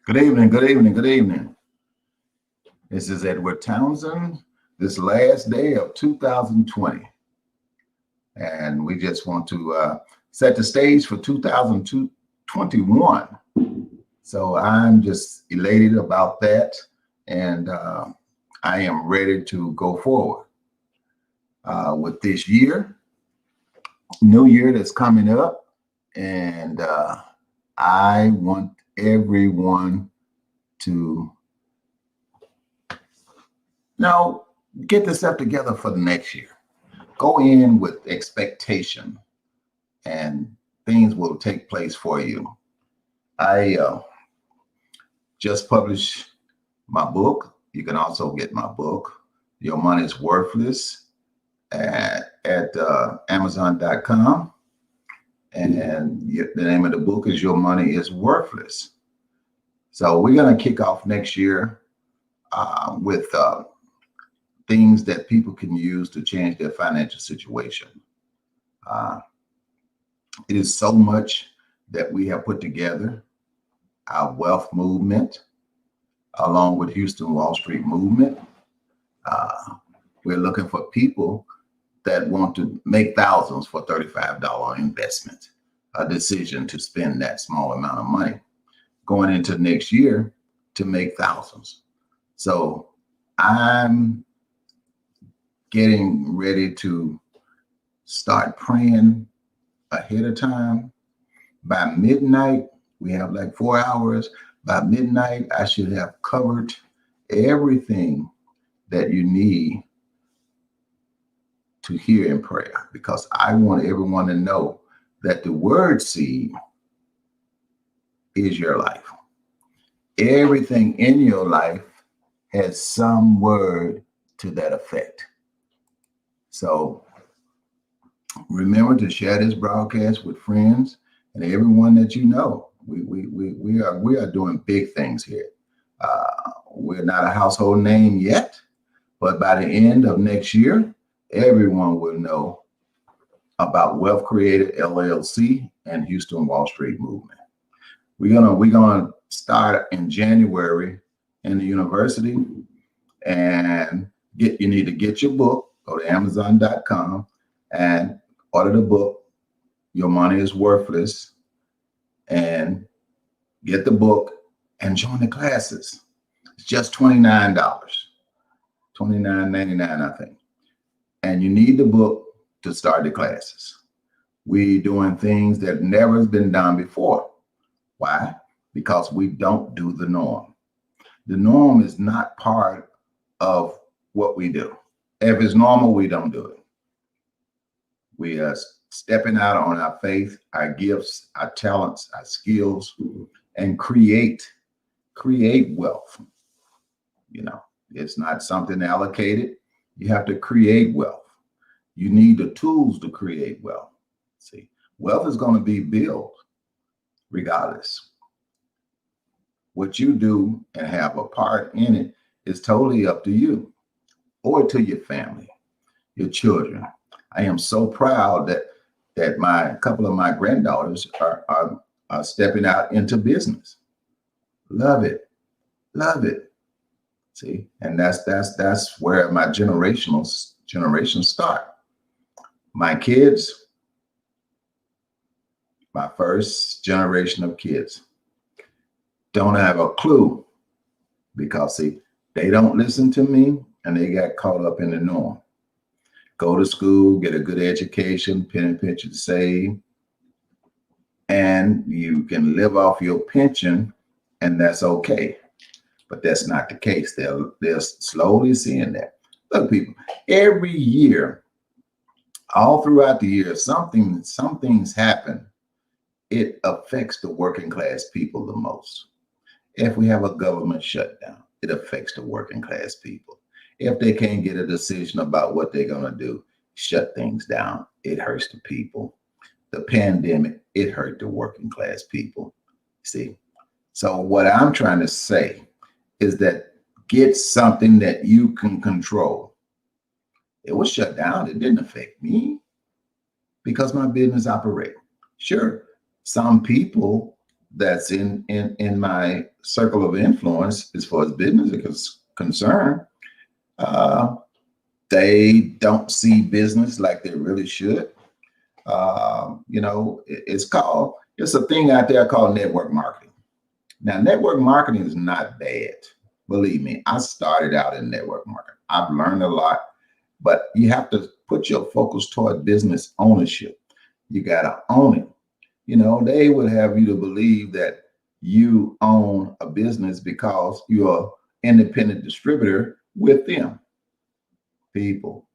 Good evening, good evening, good evening. This is Edward Townsend, this last day of 2020. And we just want to set the stage for 2021. So I'm just elated about that. And I am ready to go forward with this year, new year that's coming up. And I want everyone to get this stuff together for the next year. Go in with expectation and things will take place for you. I just published my book. You can also get my book, Your Money is Worthless, at Amazon.com. And the name of the book is Your Money is Worthless. So we're going to kick off next year with things that people can use to change their financial situation. It is so much that we have put together. Our wealth movement, along with Houston Wall Street movement. We're looking for people that want to make thousands for $35 investment, a decision to spend that small amount of money going into next year to make thousands. So I'm getting ready to start praying ahead of time. By midnight, we have like 4 hours. By midnight, I should have covered everything that you need to hear in prayer, because I want everyone to know that the word seed is your life. Everything in your life has some word to that effect. So remember to share this broadcast with friends and everyone that you know. We are doing big things here. We're not a household name yet, but by the end of next year, everyone will know about Wealth Created LLC and Houston Wall Street movement. We're gonna start in January in the university, and you need to get your book. Go to Amazon.com and order the book, Your Money is Worthless, and get the book and join the classes. It's just $29, $29.99, I think. And you need the book to start the classes. We're doing things that never has been done before. Why? Because we don't do the norm. The norm is not part of what we do. If it's normal, we don't do it. We are stepping out on our faith, our gifts, our talents, our skills, and create wealth. It's not something allocated. You have to create wealth. You need the tools to create wealth. See, wealth is going to be built regardless. What you do and have a part in it is totally up to you or to your family, your children. I am so proud that a couple of my granddaughters are stepping out into business. Love it. See, and that's where my generations start. My kids, my first generation of kids, don't have a clue, because see, they don't listen to me and they got caught up in the norm. Go to school, get a good education, pen and pension save, and you can live off your pension, and that's okay. But that's not the case. They're slowly seeing that. Look, people, every year, all throughout the year, some things happen. It affects the working class people the most. If we have a government shutdown, it affects the working class people. If they can't get a decision about what they're going to do, shut things down, it hurts the people. The pandemic, it hurt the working class people. See? So what I'm trying to say is that get something that you can control. It was shut down. It didn't affect me because my business operates. Sure, some people that's in my circle of influence as far as business is concerned, uh, they don't see business like they really should. It's a thing out there called network marketing. Now, network marketing is not bad. Believe me, I started out in network marketing. I've learned a lot, but you have to put your focus toward business ownership. You got to own it. They would have you to believe that you own a business because you're an independent distributor with them. People,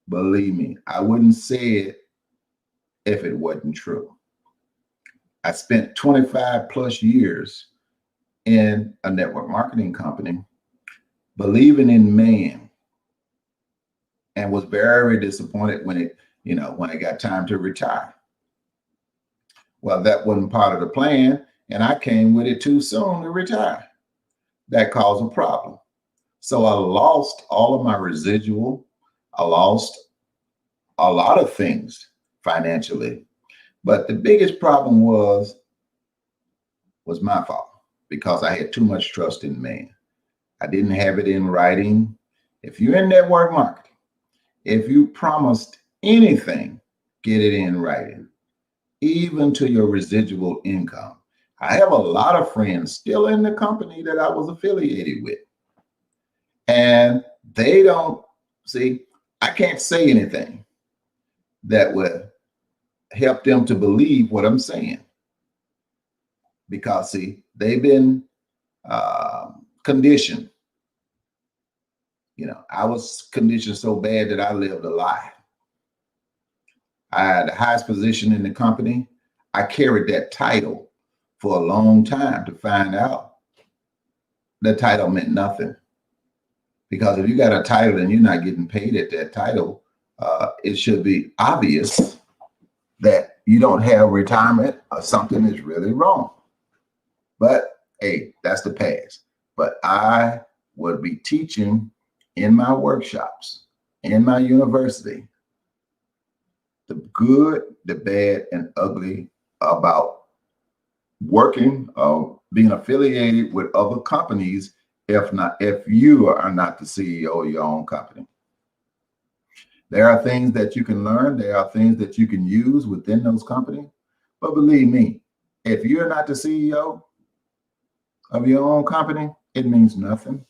believe me, I wouldn't say it if it wasn't true. I spent 25 plus years in a network marketing company, believing in man, and was very disappointed when it got time to retire. Well, that wasn't part of the plan, and I came with it too soon to retire. That caused a problem. So I lost all of my residual. I lost a lot of things financially. But the biggest problem was my fault because I had too much trust in man. I didn't have it in writing. If you're in network marketing, if you promised anything, get it in writing, even to your residual income. I have a lot of friends still in the company that I was affiliated with. And they don't see, I can't say anything that would help them to believe what I'm saying. Because, see, they've been conditioned. I was conditioned so bad that I lived a lie. I had the highest position in the company. I carried that title for a long time to find out the title meant nothing. Because if you got a title and you're not getting paid at that title, it should be obvious that you don't have retirement or something is really wrong. But hey, that's the past. But I would be teaching in my workshops, in my university, the good, the bad, and ugly about working or being affiliated with other companies if you are not the CEO of your own company. There are things that you can learn. There are things that you can use within those companies. But believe me, if you're not the CEO of your own company, it means nothing.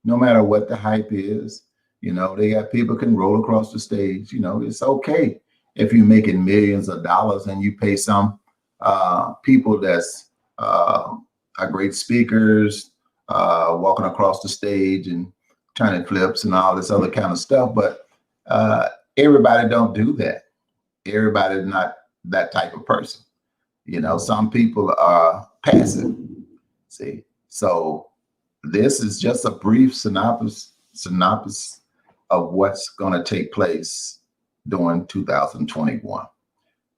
No matter what the hype is, they got people can roll across the stage. It's okay if you're making millions of dollars and you pay some people that's are great speakers, walking across the stage and turning flips and all this other kind of stuff. But everybody don't do that. Everybody's not that type of person. Some people are passive. See, so this is just a brief synopsis of what's going to take place during 2021.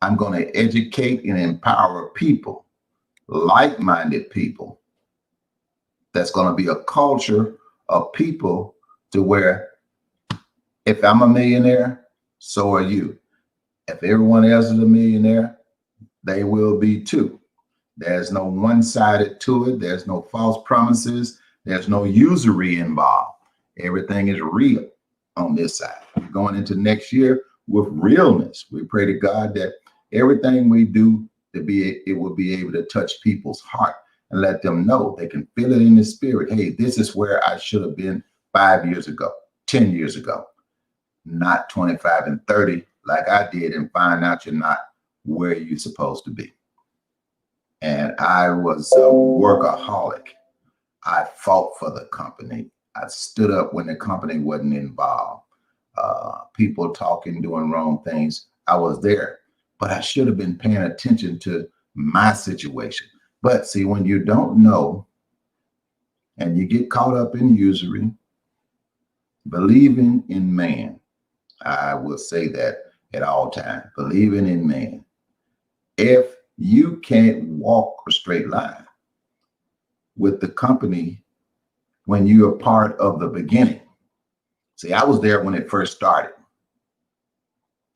I'm going to educate and empower people, like-minded people. That's going to be a culture of people to where if I'm a millionaire, so are you. If everyone else is a millionaire, they will be too. There's no one-sided to it. There's no false promises. There's no usury involved. Everything is real on this side. We're going into next year with realness. We pray to God that everything we do it will be able to touch people's heart and let them know they can feel it in the spirit. Hey, this is where I should have been 5 years ago, 10 years ago, not 25 and 30 like I did and find out you're not where you're supposed to be. And I was a workaholic. I fought for the company. I stood up when the company wasn't involved. People talking, doing wrong things. I was there, but I should have been paying attention to my situation. But see, when you don't know and you get caught up in usury, believing in man, I will say that at all times, believing in man. If you can't walk a straight line with the company when you're part of the beginning. See, I was there when it first started.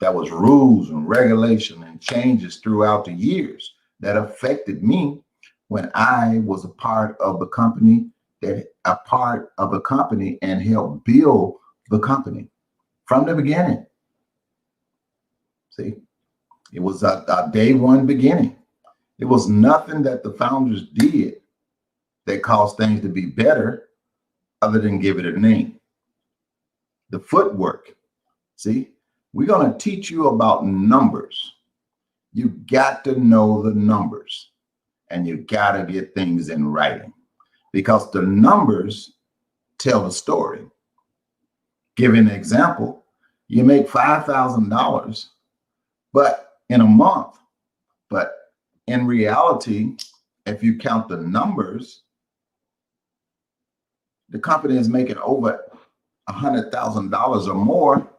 There was rules and regulation and changes throughout the years that affected me when I was a part of the company, that a part of a company and helped build the company from the beginning. See, it was a day one beginning. It was nothing that the founders did that caused things to be better other than give it a name. The footwork. See, we're going to teach you about numbers. You got to know the numbers, and you got to get things in writing, because the numbers tell the story. Give an example. You make $5,000, but in a month, but in reality, if you count the numbers, the company is making over $100,000 or more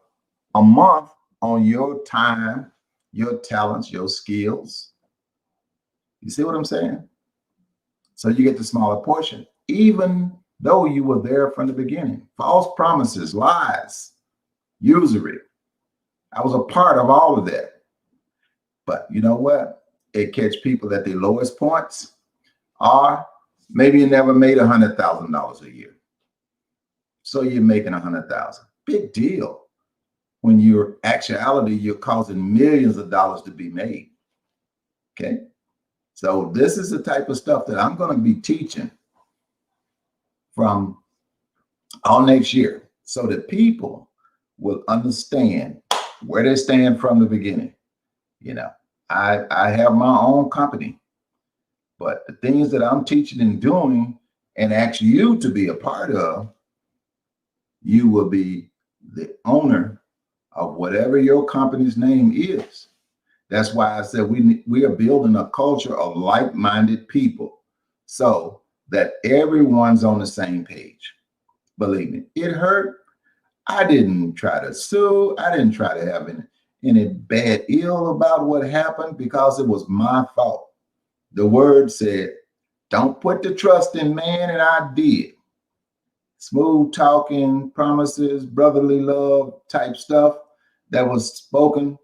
a month on your time, your talents, your skills. You see what I'm saying? So you get the smaller portion, even though you were there from the beginning. False promises, lies, usury. I was a part of all of that. But you know what? It catch people at their lowest points, or maybe you never made $100,000 a year. So you're making 100,000. Big deal. When you're actuality, you're causing millions of dollars to be made. Okay. So this is the type of stuff that I'm going to be teaching from all next year, so that people will understand where they stand from the beginning. You know, I have my own company, but the things that I'm teaching and doing and ask you to be a part of, you will be the owner of whatever your company's name is. That's why I said we are building a culture of like-minded people so that everyone's on the same page. Believe me, it hurt. I didn't try to sue. I didn't try to have any bad ill about what happened, because it was my fault. The word said, don't put the trust in man, and I did. Smooth talking, promises, brotherly love type stuff that was spoken,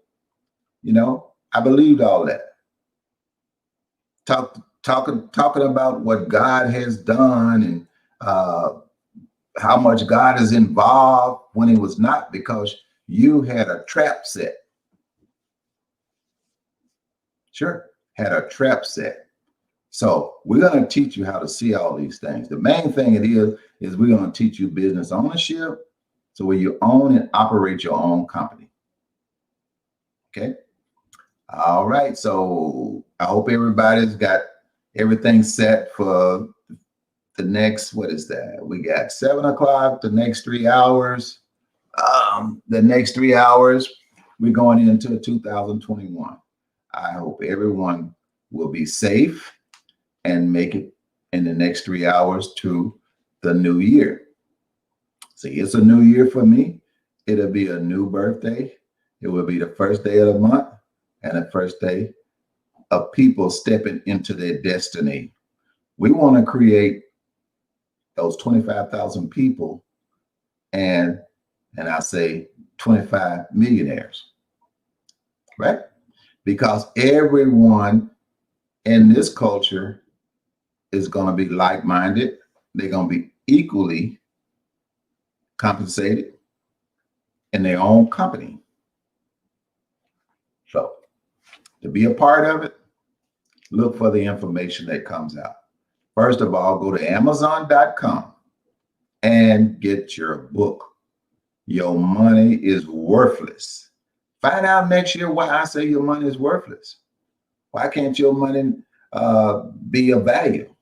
you know, I believed all that. Talking about what God has done, and how much God is involved, when it was not, because you had a trap set. Sure, had a trap set. So we're going to teach you how to see all these things. The main thing it is we're going to teach you business ownership, so where you own and operate your own company. Okay. All right. So I hope everybody's got everything set for the next, what is that? We got 7 o'clock, the next 3 hours. The next 3 hours, we're going into 2021. I hope everyone will be safe and make it in the next 3 hours to the new year. See, it's a new year for me. It'll be a new birthday. It will be the first day of the month and the first day of people stepping into their destiny. We want to create those 25,000 people, and I say 25 millionaires, right? Because everyone in this culture is going to be like-minded. They're going to be equally compensated in their own company. So to be a part of it, look for the information that comes out. First of all, go to Amazon.com and get your book. Your money is worthless. Find out next year why I say your money is worthless. Why can't your money be of value?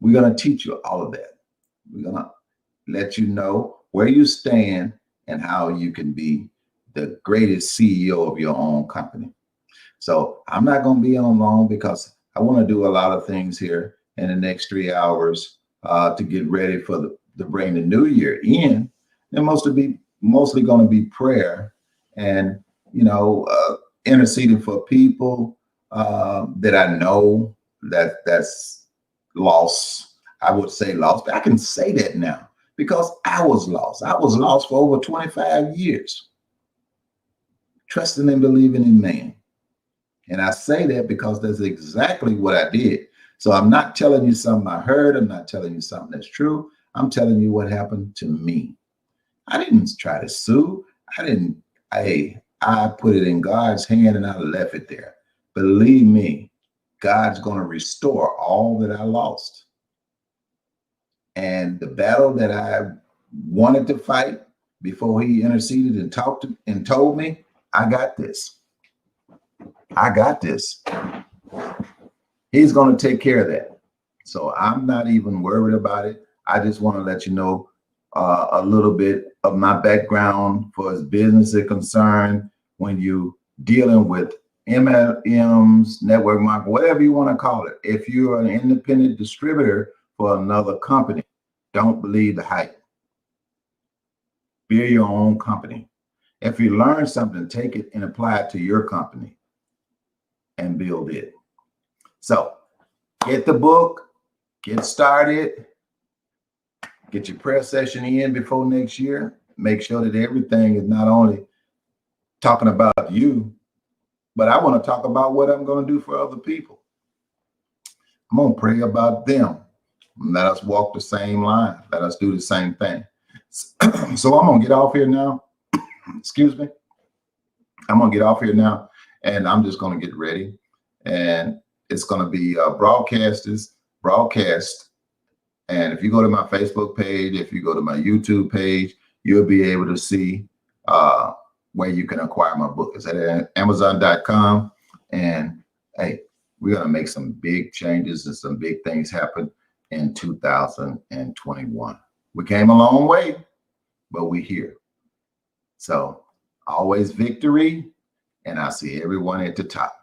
We're going to teach you all of that. We're going to let you know where you stand and how you can be the greatest CEO of your own company. So I'm not going to be on long, because I want to do a lot of things here in the next 3 hours to get ready for to bring the new year in. And mostly going to be prayer and, interceding for people that I know that's lost. I would say lost, but I can say that now because I was lost. I was lost for over 25 years, trusting and believing in man. And I say that because that's exactly what I did. So I'm not telling you something I heard. I'm not telling you something that's true. I'm telling you what happened to me. I didn't try to sue. I didn't. I put it in God's hand and I left it there. Believe me, God's going to restore all that I lost. And the battle that I wanted to fight before he interceded and talked and told me, I got this. I got this. He's going to take care of that. So I'm not even worried about it. I just want to let you know a little bit of my background for as business is concerned. When you dealing with MLMs, network marketing, whatever you want to call it. If you're an independent distributor for another company, don't believe the hype. Be your own company. If you learn something, take it and apply it to your company and build it. So get the book, get started, get your prayer session in before next year. Make sure that everything is not only talking about you, but I want to talk about what I'm going to do for other people. I'm going to pray about them. Let us walk the same line. Let us do the same thing. So I'm going to get off here now. Excuse me. I'm going to get off here now, and I'm just going to get ready. And it's going to be broadcast. And if you go to my Facebook page, if you go to my YouTube page, you'll be able to see where you can acquire my book. It's at Amazon.com. And hey, we're going to make some big changes and some big things happen in 2021. We came a long way, but we're here. So always victory. And I see everyone at the top.